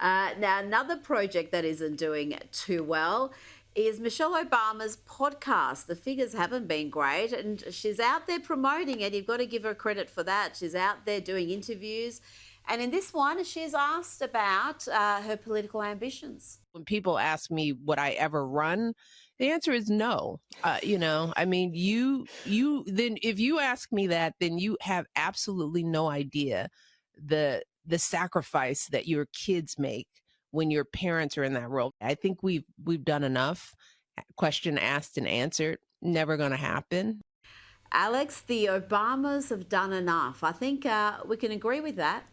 Now, another project that isn't doing too well is Michelle Obama's podcast. The figures haven't been great, and she's out there promoting it. You've got to give her credit for that. She's out there doing interviews. And in this one, she's asked about her political ambitions. When people ask me would I ever run, the answer is no. I mean, then if you ask me that, then you have absolutely no idea the sacrifice that your kids make when your parents are in that role. I think we've done enough. Question asked and answered. Never going to happen. Alex, the Obamas have done enough. I think we can agree with that.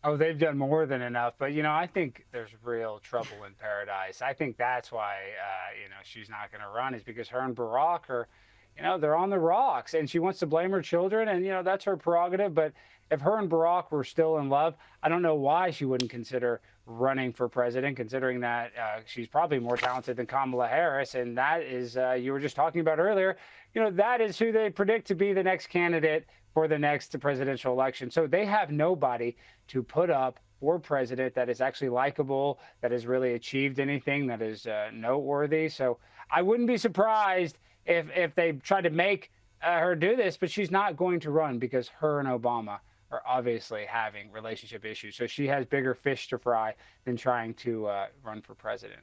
Oh, they've done more than enough. But, I think there's real trouble in paradise. I think that's why, she's not going to run, is because her and Barack are, they're on the rocks. And she wants to blame her children. And, that's her prerogative. But if her and Barack were still in love, I don't know why she wouldn't consider running for president, considering that she's probably more talented than Kamala Harris. And that is, you were just talking about earlier, that is who they predict to be the next candidate for the next presidential election. So they have nobody to put up for president that is actually likable, that has really achieved anything that is noteworthy. So I wouldn't be surprised if they tried to make her do this, but she's not going to run because her and Obama are obviously having relationship issues. So she has bigger fish to fry than trying to run for president.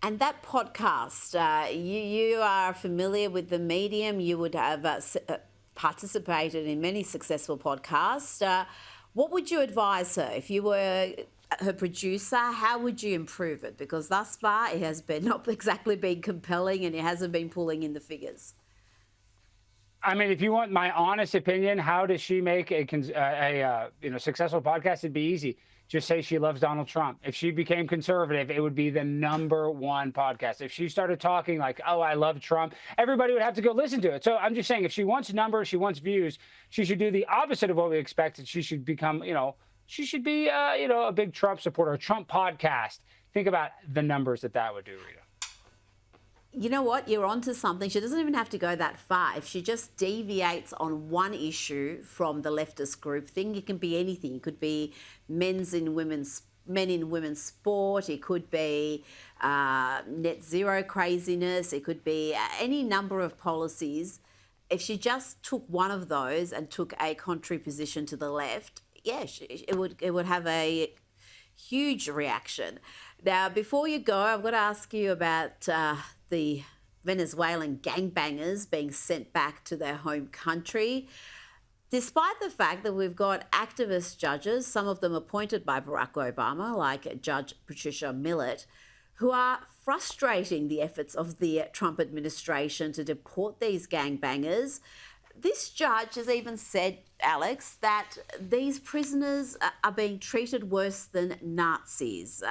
And that podcast, you are familiar with the medium. You would have participated in many successful podcasts. What would you advise her if you were her producer? How would you improve it? Because thus far it has been not exactly been compelling, and it hasn't been pulling in the figures. I mean, if you want my honest opinion, how does she make a successful podcast? It'd be easy. Just say she loves Donald Trump. If she became conservative, it would be the #1 podcast. If she started talking like, oh, I love Trump, everybody would have to go listen to it. So I'm just saying, if she wants numbers, she wants views, she should do the opposite of what we expected. She should become, she should be, a big Trump supporter, a Trump podcast. Think about the numbers that would do, Rita. You know what? You're onto something. She doesn't even have to go that far. If she just deviates on one issue from the leftist group thing, it can be anything. It could be men in women's sport. It could be net zero craziness. It could be any number of policies. If she just took one of those and took a contrary position to the left, it would have a huge reaction. Now, before you go, I've got to ask you about the Venezuelan gangbangers being sent back to their home country. Despite the fact that we've got activist judges, some of them appointed by Barack Obama, like Judge Patricia Millett, who are frustrating the efforts of the Trump administration to deport these gangbangers. This judge has even said, Alex, that these prisoners are being treated worse than Nazis.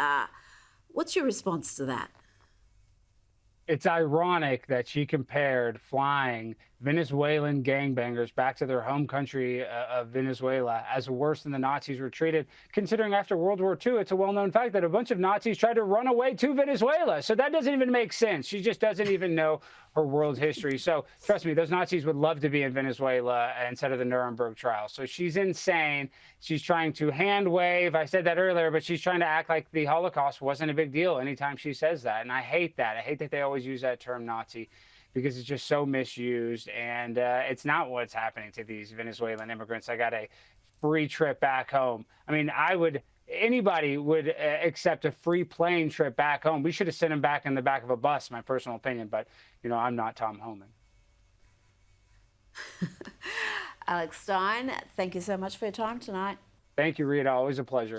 What's your response to that? It's ironic that she compared flying Venezuelan gangbangers back to their home country of Venezuela as worse than the Nazis were treated, considering after World War II, it's a well-known fact that a bunch of Nazis tried to run away to Venezuela. So that doesn't even make sense. She just doesn't even know her world history. So trust me, those Nazis would love to be in Venezuela instead of the Nuremberg trial. So she's insane. She's trying to hand wave. I said that earlier, but she's trying to act like the Holocaust wasn't a big deal anytime she says that. And I hate that. I hate that they always use that term Nazi, because it's just so misused, and it's not what's happening to these Venezuelan immigrants. I got a free trip back home. I mean, anybody would accept a free plane trip back home. We should have sent them back in the back of a bus, my personal opinion, but, I'm not Tom Homan. Alex Stein, thank you so much for your time tonight. Thank you, Rita. Always a pleasure.